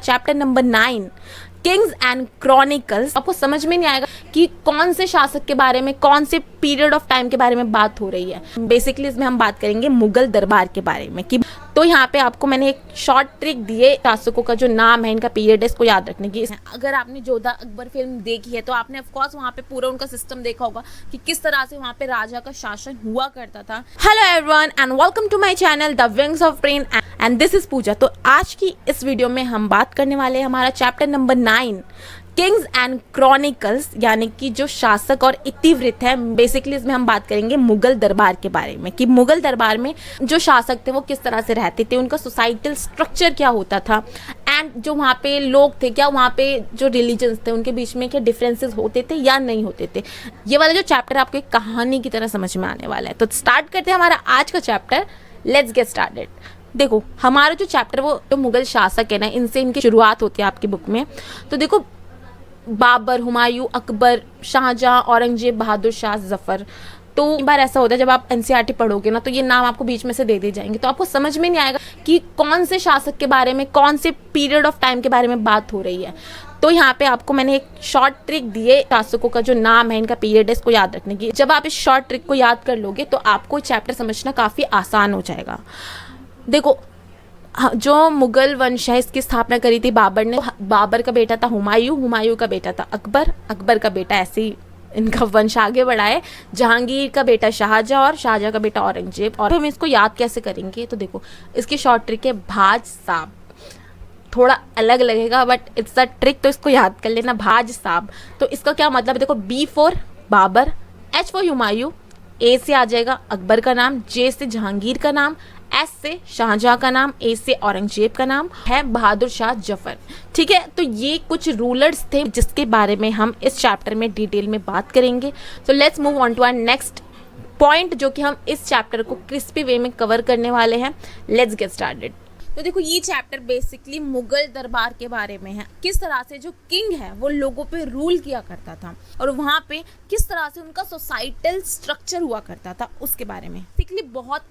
Chapter number 9 Kings and chronicles. आपको समझ में नहीं आएगा कि कौन से शासक के बारे में, कौन से पीरियड ऑफ टाइम के बारे में बात हो रही है। बेसिकली इसमें हम बात करेंगे मुगल दरबार के बारे में कि तो यहाँ पे आपको मैंने एक शॉर्ट ट्रिक दी है शासकों का जो नाम है, इनका पीरियड है, इसको याद रखने की। अगर आपने जोधा अकबर फिल्म देखी है तो आपने ऑफकोर्स वहाँ पे पूरा उनका सिस्टम देखा होगा कि किस तरह से वहाँ पे राजा का शासन हुआ करता था। Hello everyone and welcome to my channel the wings of rain and this is Pooja. तो आज की इस वीडियो में हम बात करने वाले हैं हमारा chapter number 9 Kings and chronicles, यानी कि जो शासक और इतिवृत्त है। बेसिकली इसमें हम बात करेंगे मुगल दरबार के बारे में कि मुगल दरबार में जो शासक थे वो किस तरह से रहते थे, उनका सोसाइटल स्ट्रक्चर क्या होता था, एंड जो वहाँ पे लोग थे, क्या वहाँ पे जो रिलीजन्स थे उनके बीच में क्या डिफरेंसेस होते थे या नहीं होते थे। ये वाला जो चैप्टर आपको एक कहानी की तरह समझ में आने वाला है। तो स्टार्ट करते हैं हमारा आज का चैप्टर। Let's get started. देखो हमारा जो चैप्टर वो जो मुगल शासक है ना, इनसे इनकी शुरुआत होती है आपकी बुक में। तो देखो बाबर, हुमायूं, अकबर, शाहजहां, औरंगजेब, बहादुर शाह, जफर। तो एक बार ऐसा होता है जब आप एनसीईआरटी पढ़ोगे ना तो ये नाम आपको बीच में से दे जाएंगे, तो आपको समझ में नहीं आएगा कि कौन से शासक के बारे में, कौन से पीरियड ऑफ टाइम के बारे में बात हो रही है। तो यहाँ पे आपको मैंने एक शॉर्ट ट्रिक दी है शासकों का जो नाम है, इनका पीरियड है, इसको याद रखने की। जब आप इस शॉर्ट ट्रिक को याद कर लोगे तो आपको चैप्टर समझना काफ़ी आसान हो जाएगा। देखो जो मुगल वंश है इसकी स्थापना करी थी बाबर ने। बाबर का बेटा था हुमायूं, हुमायूं का बेटा था अकबर, अकबर का बेटा, ऐसे ही इनका वंश आगे बढ़ा है। जहांगीर का बेटा शाहजहां और शाहजहां का बेटा औरंगजेब। और हम इसको याद कैसे करेंगे, तो देखो इसकी शॉर्ट ट्रिक है भाज साब। थोड़ा अलग लगेगा बट इट्स अ ट्रिक, तो इसको याद कर लेना, भाज साब। तो इसका क्या मतलब है, देखो B for Babar, H for Humayun, A से आ जाएगा अकबर का नाम, जे से जहांगीर का नाम, एस से शाहजहां का नाम, ए से औरंगजेब का नाम है बहादुर शाह जफर। ठीक है, तो ये कुछ रूलर्स थे जिसके बारे में हम इस चैप्टर में डिटेल में बात करेंगे। तो let's move on to our next point, जो कि हम इस चैप्टर को क्रिस्पी वे में कवर करने वाले हैं। Let's get started. तो देखो ये चैप्टर बेसिकली मुगल दरबार के बारे में है, किस तरह से जो किंग है वो लोगों पे रूल किया करता था और वहाँ पे किस तरह से उनका सोसाइटल स्ट्रक्चर हुआ करता था उसके बारे में। बेसिकली बहुत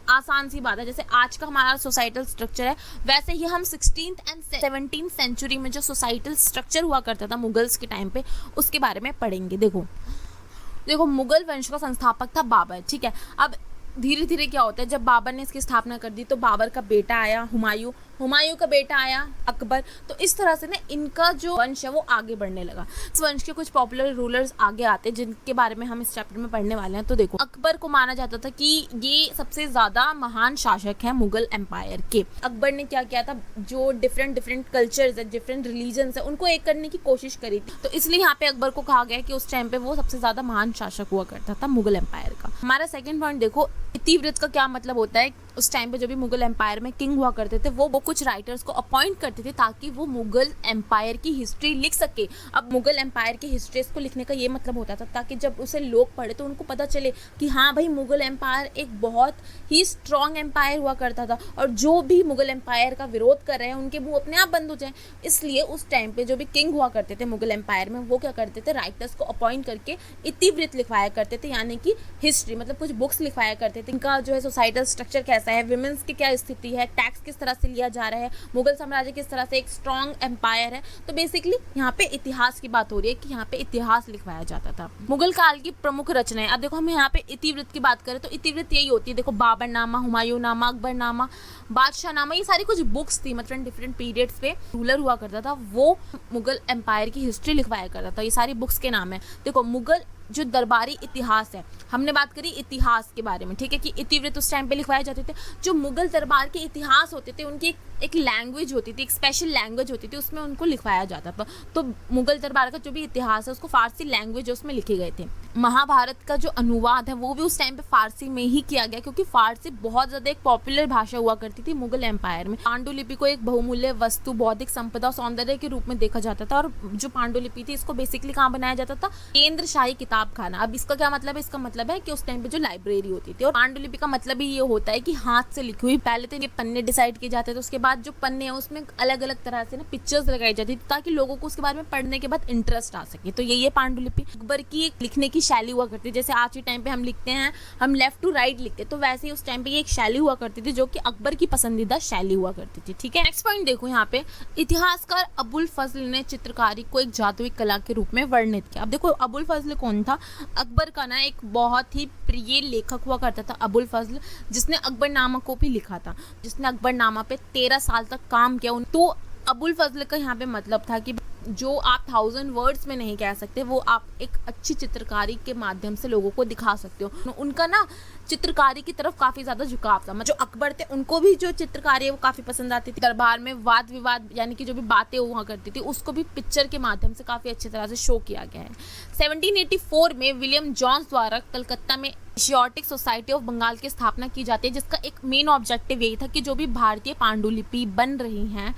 आसान सी बात है, जैसे आज का हमारा सोसाइटल स्ट्रक्चर है वैसे ही हम 16th एंड 17th सेंचुरी में जो सोसाइटल स्ट्रक्चर हुआ करता था मुगल्स के टाइम पे उसके बारे में पढ़ेंगे। देखो मुगल वंश का संस्थापक था बाबर। ठीक है, अब धीरे धीरे क्या होता है, जब बाबर ने इसकी स्थापना कर दी तो बाबर का बेटा आया हुमायूं, हुमायूं का बेटा आया अकबर। तो इस तरह से ना इनका जो वंश है वो आगे बढ़ने लगा। इस वंश के कुछ पॉपुलर रूलर्स आगे आते हैं जिनके बारे में हम इस चैप्टर में पढ़ने वाले हैं। तो देखो अकबर को माना जाता था कि ये सबसे ज्यादा महान शासक है मुगल एम्पायर के। अकबर ने क्या किया था, जो डिफरेंट कल्चर्स है, डिफरेंट रिलीजन्स है, उनको एक करने की कोशिश करी थी। तो इसलिए यहाँ पे अकबर को कहा गया कि उस टाइम पे वो सबसे ज्यादा महान शासक हुआ करता था मुगल एम्पायर का। हमारा सेकेंड पॉइंट देखो, इतिवृत्त का क्या मतलब होता है। उस टाइम पे जो भी मुगल एम्पायर में किंग हुआ करते थे वो कुछ राइटर्स को अपॉइंट करते थे ताकि वो मुगल एम्पायर की हिस्ट्री लिख सके। अब मुगल एम्पायर की हिस्ट्री को लिखने का ये मतलब होता था ताकि जब उसे लोग पढ़े तो उनको पता चले कि हाँ भाई मुगल एम्पायर एक बहुत ही स्ट्रॉन्ग एम्पायर हुआ करता था और जो भी मुगल एम्पायर का विरोध कर रहे हैं उनके मुंह अपने आप बंद हो जाए। इसलिए उस टाइम पे जो भी किंग हुआ करते थे मुगल एम्पायर में वो क्या करते थे, राइटर्स को अपॉइंट करके इतिवृत्त लिखवाया करते थे, यानी कि हिस्ट्री मतलब कुछ बुक्स लिखवाया करते थे। इनका जो है सोसाइटल स्ट्रक्चर कैसा है, विमेंस की क्या स्थिति है, टैक्स किस तरह से लिया जा रहा है, मुगल साम्राज्य किस तरह से एक स्ट्रॉन्ग एम्पायर है। तो बेसिकली यहाँ पे इतिहास की बात हो रही है कि यहाँ पे इतिहास लिखवाया जाता था। मुगल काल की प्रमुख रचनाएं, अब देखो हम यहाँ पे इतिवृत्त की बात करें तो इतिवृत्त यही होती है। देखो बाबर नामा, हुमायूं नामा, अकबर नामा, बादशाह नामा, ये सारी कुछ बुक्स थी, मतलब डिफरेंट पीरियड्स पे रूलर हुआ करता था वो मुगल एम्पायर की हिस्ट्री लिखवाया करता था। ये सारी बुक्स के नाम है। देखो मुगल जो दरबारी इतिहास है, हमने बात करी इतिहास के बारे में, ठीक है, कि इतिवृत्त उस टाइम पे लिखवाए जाते थे। जो मुगल दरबार के इतिहास होते थे उनकी एक लैंग्वेज होती थी, एक स्पेशल लैंग्वेज होती थी, उसमें उनको लिखवाया जाता था। तो मुगल दरबार का जो भी इतिहास है उसको फारसी लैंग्वेज उसमें लिखे गए थे। महाभारत का जो अनुवाद है वो भी उस टाइम पे फारसी में ही किया गया क्योंकि फारसी बहुत ज्यादा एक पॉपुलर भाषा हुआ करती थी मुगल एम्पायर में। पांडुलिपि को एक बहुमूल्य वस्तु, बौद्धिक संपदा, सौंदर्य के रूप में देखा जाता था और जो पांडुलिपि थी इसको बेसिकली कहाँ बनाया जाता था, केंद्र शाही किताब खाना। अब इसका क्या मतलब है, इसका मतलब है कि उस टाइम पे जो लाइब्रेरी होती थी। और पांडुलिपि का मतलब ही ये होता है कि हाथ से लिखी हुई, पहले तो ये पन्ने डिसाइड किए जाते थे, उसके बाद जो पन्ने हैं उसमें अलग अलग तरह से ना पिक्चर्स लगाई जाती थी ताकि लोगों को उसके बारे में पढ़ने के बाद इंटरेस्ट आ सके। तो यही है पांडुलिपि। अकबर की एक लिखने की शैली हुआ करती है, जैसे आज के टाइम पे हम लिखते हैं, हम लेफ्ट टू राइट लिखते हैं, तो वैसे ही उस टाइम पे ये एक शैली हुआ करती थी जो कि अकबर की पसंदीदा शैली हुआ करती थी। ठीक है, नेक्स्ट पॉइंट देखो यहाँ पे, इतिहासकार अबुल फजल ने चित्रकारी को एक जादुई कला के रूप में वर्णित किया। अब देखो अबुल फजल कौन था? अकबर का ना एक बहुत ही प्रिय लेखक हुआ करता था अबुल फजल, जिसने अकबरनामा को भी लिखा था, जिसने अकबरनामा पे 13 साल तक काम किया। तो अबुल फजल का यहाँ पे मतलब था कि जो आप 1000 वर्ड्स में नहीं कह सकते वो आप एक अच्छी चित्रकारी के माध्यम से लोगों को दिखा सकते हो। उनका ना चित्रकारी की तरफ काफ़ी ज़्यादा झुकाव था। जो अकबर थे उनको भी जो चित्रकारी है वो काफ़ी पसंद आती थी। दरबार में वाद विवाद यानी कि जो भी बातें हुआ करती थी उसको भी पिक्चर के माध्यम से काफ़ी अच्छी तरह से शो किया गया है। 1784 में विलियम जॉन्स द्वारा कलकत्ता में एशियाटिक सोसाइटी ऑफ बंगाल की स्थापना की जाती है, जिसका एक मेन ऑब्जेक्टिव यही था कि जो भी भारतीय पांडुलिपि बन रही हैं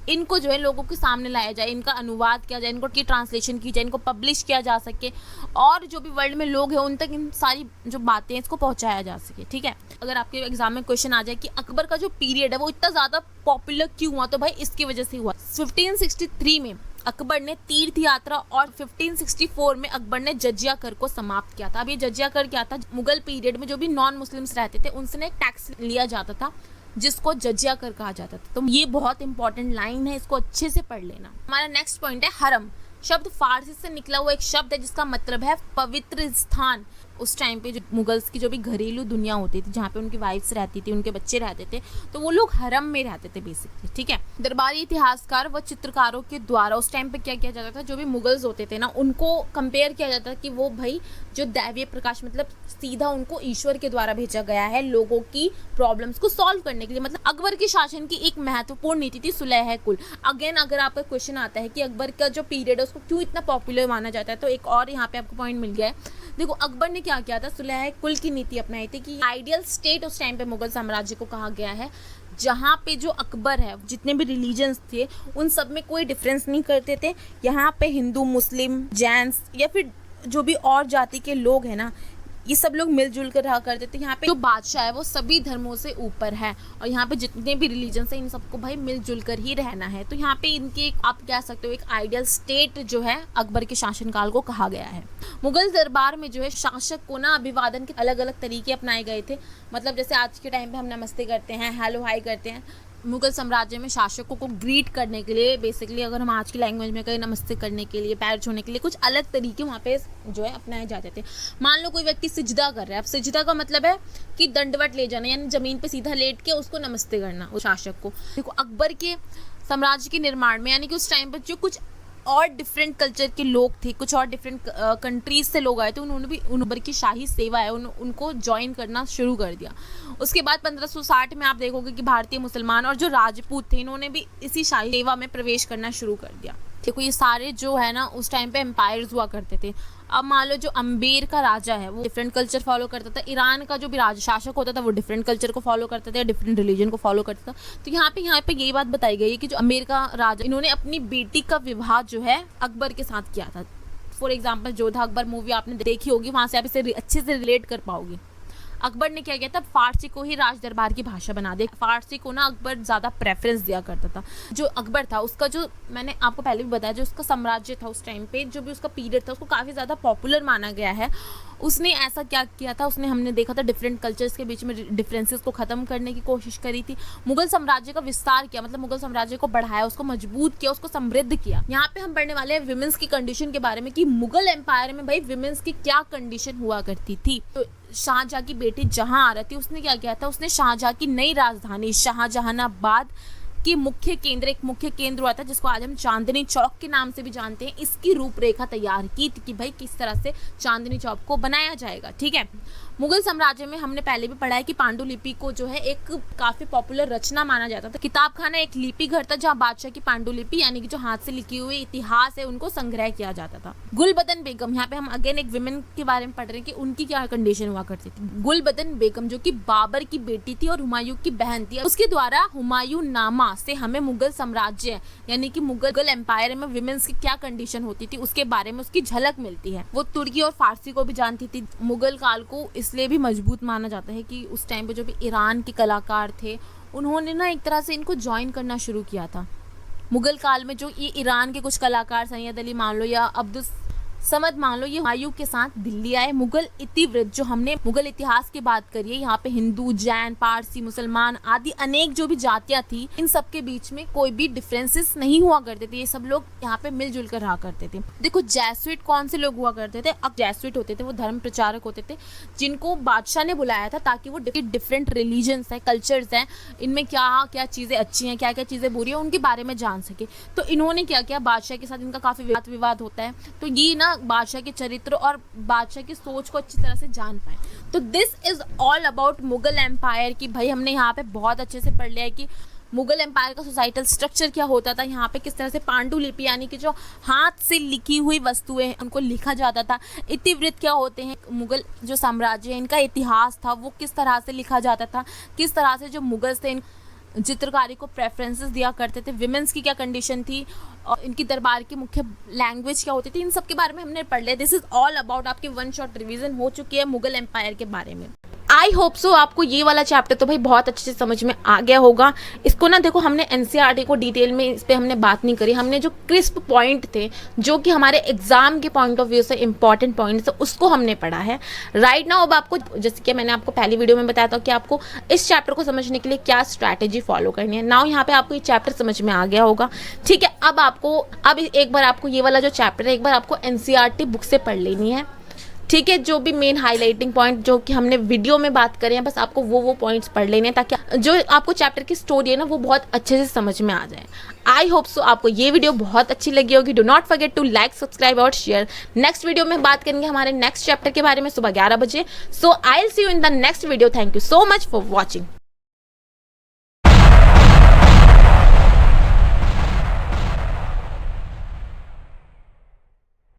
इनको जो है लोगों के सामने लाया जाए, इनका अनुवाद किया जाए, इनको की ट्रांसलेशन की जाए, इनको पब्लिश किया जा सके और जो भी वर्ल्ड में लोग हैं उन तक इन सारी जो बातें हैं इसको पहुंचाया जा सके। ठीक है, अगर आपके एग्जाम में क्वेश्चन आ जाए कि अकबर का जो पीरियड है वो इतना ज़्यादा पॉपुलर क्यों हुआ, तो भाई इसकी वजह से हुआ। 1563 में अकबर ने तीर्थ यात्रा और 1564 में अकबर ने जजिया कर को समाप्त किया था। अब ये जजिया कर क्या था? मुगल पीरियड में जो भी नॉन मुस्लिम्स रहते थे उनसे एक टैक्स लिया जाता था जिसको जजिया कर कहा जाता था। तो ये बहुत इंपॉर्टेंट लाइन है, इसको अच्छे से पढ़ लेना। हमारा नेक्स्ट पॉइंट है हरम। शब्द फारसी से निकला हुआ एक शब्द है जिसका मतलब है पवित्र स्थान। उस टाइम पे जो मुगल्स की जो भी घरेलू दुनिया होती थी, जहाँ पे उनकी वाइफ्स रहती थी, उनके बच्चे रहते थे, तो वो लोग हरम में रहते थे बेसिकली। ठीक है, दरबारी इतिहासकार व चित्रकारों के द्वारा उस टाइम पे क्या किया जाता था, जो भी मुगल्स होते थे ना उनको कंपेयर किया जाता था कि वो भाई जो दैवीय प्रकाश मतलब सीधा उनको ईश्वर के द्वारा भेजा गया है लोगों की प्रॉब्लम्स को सॉल्व करने के लिए। मतलब अकबर के शासन की एक महत्वपूर्ण नीति थी सुलह कुल। अगेन अगर आपका क्वेश्चन आता है कि अकबर का जो पीरियड है उसको क्यों इतना पॉपुलर माना जाता है, तो एक और यहाँ पे आपको पॉइंट मिल गया है। देखो अकबर ने क्या किया था, सुलह कुल की नीति अपनाई थी कि आइडियल स्टेट उस टाइम पे मुगल साम्राज्य को कहा गया है जहाँ पे जो अकबर है जितने भी रिलीजन्स थे उन सब में कोई डिफरेंस नहीं करते थे। यहाँ पे हिंदू, मुस्लिम, जैन्स या फिर जो भी और जाति के लोग हैं ना, ये सब लोग मिलजुल कर रहा करते थे। यहाँ पे जो बादशाह है वो सभी धर्मों से ऊपर है और यहाँ पे जितने भी रिलीजन है इन सबको भाई मिलजुल कर ही रहना है। तो यहाँ पे इनकी आप कह सकते हो एक आइडियल स्टेट जो है अकबर के शासनकाल को कहा गया है। मुगल दरबार में जो है शासक को ना अभिवादन के अलग अलग तरीके अपनाए गए थे। मतलब जैसे आज के टाइम पे हम नमस्ते करते हैं, हेलो हाई करते हैं, मुगल साम्राज्य में शासकों को ग्रीट करने के लिए बेसिकली अगर हम आज की लैंग्वेज में कहें नमस्ते करने के लिए, पैर छूने के लिए कुछ अलग तरीके वहाँ पे जो है अपनाए जाते थे। मान लो कोई व्यक्ति सिजदा कर रहा है, अब सिजदा का मतलब है कि दंडवत ले जाना यानी जमीन पे सीधा लेट के उसको नमस्ते करना उस शासक को। देखो अकबर के साम्राज्य के निर्माण में यानी कि उस टाइम पर जो कुछ और डिफरेंट कल्चर के लोग थे, कुछ और डिफरेंट कंट्रीज से लोग आए थे, उन्होंने भी अकबर की शाही सेवा है उनको ज्वाइन करना शुरू कर दिया। उसके बाद 1560 में आप देखोगे कि भारतीय मुसलमान और जो राजपूत थे इन्होंने भी इसी शाही सेवा में प्रवेश करना शुरू कर दिया। देखो ये सारे जो है ना उस टाइम पे एम्पायर्स हुआ करते थे। अब मान लो जो अम्बेर का राजा है वो डिफरेंट कल्चर फॉलो करता था, ईरान का जो भी राज शासक होता था वो डिफरेंट कल्चर को फॉलो करता था या डिफरेंट रिलीजन को फॉलो करता था। तो यहाँ पे यही बात बताई गई है कि जो अम्बेर का राजा इन्होंने अपनी बेटी का विवाह जो है अकबर के साथ किया था। For example Jodha Akbar movie आपने देखी होगी, वहाँ से आप इसे अच्छे से रिलेट कर पाओगे। अकबर ने क्या किया था, फारसी को ही राज दरबार की भाषा बना दिया। फारसी को ना अकबर ज़्यादा प्रेफरेंस दिया करता था। जो अकबर था उसका जो मैंने आपको पहले भी बताया जो उसका साम्राज्य था उस टाइम पे जो भी उसका पीरियड था उसको काफ़ी ज़्यादा पॉपुलर माना गया है। उसने ऐसा क्या किया था, उसने हमने देखा था डिफरेंट कल्चर्स के बीच में डिफरेंसेस को ख़त्म करने की कोशिश करी थी। मुगल साम्राज्य का विस्तार किया, मतलब मुगल साम्राज्य को बढ़ाया, उसको मजबूत किया, उसको समृद्ध किया। यहाँ पे हम पढ़ने वाले हैं विमेंस की कंडीशन के बारे में कि मुगल एम्पायर में भाई विमेंस की क्या कंडीशन हुआ करती थी। तो शाहजहाँ की बेटी जहाँ आ रही थी उसने क्या किया था, उसने शाहजहाँ की नई राजधानी शाहजहानाबाद की एक मुख्य केंद्र हुआ था जिसको आज हम चांदनी चौक के नाम से भी जानते हैं, इसकी रूपरेखा तैयार की थी कि भाई किस तरह से चांदनी चौक को बनाया जाएगा। ठीक है, मुगल साम्राज्य में हमने पहले भी पढ़ा है कि पांडुलिपि को जो है एक काफी पॉपुलर रचना माना जाता था। किताबखाना एक लिपि घर था जहाँ बादशाह की पांडुलिपि यानी कि जो हाथ से लिखी हुई इतिहास है उनको संग्रह किया जाता था। गुलबदन बेगम, यहाँ पे हम अगेन एक विमेन के बारे में पढ़ रहे हैं कि उनकी क्या कंडीशन हुआ करती थी। गुलबदन बेगम जो कि बाबर की बेटी थी और हुमायूं की बहन थी, उसके द्वारा हुमायूं नामा से हमें मुगल साम्राज्य यानी कि मुगल एम्पायर में विमेन्स की क्या कंडीशन होती थी उसके बारे में उसकी झलक मिलती है। वो तुर्की और फारसी को भी जानती थी। मुगल काल को इसलिए भी मजबूत माना जाता है कि उस टाइम पे जो भी ईरान के कलाकार थे उन्होंने ना एक तरह से इनको ज्वाइन करना शुरू किया था। मुगल काल में जो ये ईरान के कुछ कलाकार, सैयद अली मान लो या अब्दुल समद मान लो, ये हुमायूं के साथ दिल्ली आए। मुगल इतिवृत्त, जो हमने मुगल इतिहास की बात करी है, यहाँ पे हिंदू, जैन, पारसी, मुसलमान आदि अनेक जो भी जातियाँ थी, इन सब के बीच में कोई भी डिफरेंसेस नहीं हुआ करते थे। ये सब लोग यहाँ पे मिलजुल कर रहा करते थे। देखो जैसुइट कौन से लोग हुआ करते थे? अब जैसुइट होते थे वो धर्म प्रचारक होते थे, जिनको बादशाह ने बुलाया था ताकि वो डिफरेंट रिलीजन्स हैं, कल्चर्स हैं, इनमें क्या क्या चीज़ें अच्छी हैं, क्या क्या चीज़ें बुरी हैं, उनके बारे में जान सके। तो इन्होंने क्या किया, बादशाह के साथ इनका काफ़ी विवाद होता है, तो ये ना बादशाह के चरित्र और बादशाह की सोच को अच्छी तरह से जान पाए। तो this is all about Mughal empire की भाई हमने यहाँ पे बहुत अच्छे से पढ़ लिया है कि मुगल एम्पायर का सोसाइटल स्ट्रक्चर क्या होता था, यहाँ पे किस तरह से पांडुलिपि यानी कि जो हाथ से लिखी हुई वस्तुएं हैं उनको लिखा जाता था। इतिवृत्त क्या होते हैं, मुगल जो साम्राज्य है इनका इतिहास था वो किस तरह से लिखा जाता था, किस तरह से जो मुगल्स थे चित्रकारी को प्रेफरेंसेस दिया करते थे, विमेंस की क्या कंडीशन थी और इनकी दरबार की मुख्य लैंग्वेज क्या होती थी, इन सब के बारे में हमने पढ़ लिया। दिस इज ऑल अबाउट, आपकी वन शॉट रिवीजन हो चुकी है मुगल एम्पायर के बारे में। आई होप सो आपको ये वाला चैप्टर तो भाई बहुत अच्छे से समझ में आ गया होगा। इसको ना देखो हमने एनसीईआरटी को डिटेल में इस पर हमने बात नहीं करी, हमने जो क्रिस्प पॉइंट थे जो कि हमारे एग्जाम के पॉइंट ऑफ व्यू से इंपॉर्टेंट पॉइंट थे उसको हमने पढ़ा है। राइट नाउ अब आपको, जैसे कि मैंने आपको पहली वीडियो में बताया था कि आपको इस चैप्टर को समझने के लिए क्या स्ट्रैटेजी फॉलो करनी है। नाउ यहाँ पे आपको ये चैप्टर समझ में आ गया होगा, ठीक है। अब एक बार आपको ये वाला जो चैप्टर है एक बार आपको एनसीईआरटी बुक से पढ़ लेनी है, ठीक है। जो भी मेन हाईलाइटिंग पॉइंट जो कि हमने वीडियो में बात करें हैं, बस आपको वो पॉइंट्स पढ़ लेने हैं ताकि जो आपको चैप्टर की स्टोरी है ना वो बहुत अच्छे से समझ में आ जाए। आई होप सो आपको ये वीडियो बहुत अच्छी लगी होगी। Do not forget to like, subscribe और शेयर। नेक्स्ट वीडियो में बात करेंगे हमारे नेक्स्ट चैप्टर के बारे में सुबह 11 बजे। So I will see you in the next video. Thank you so much for watching.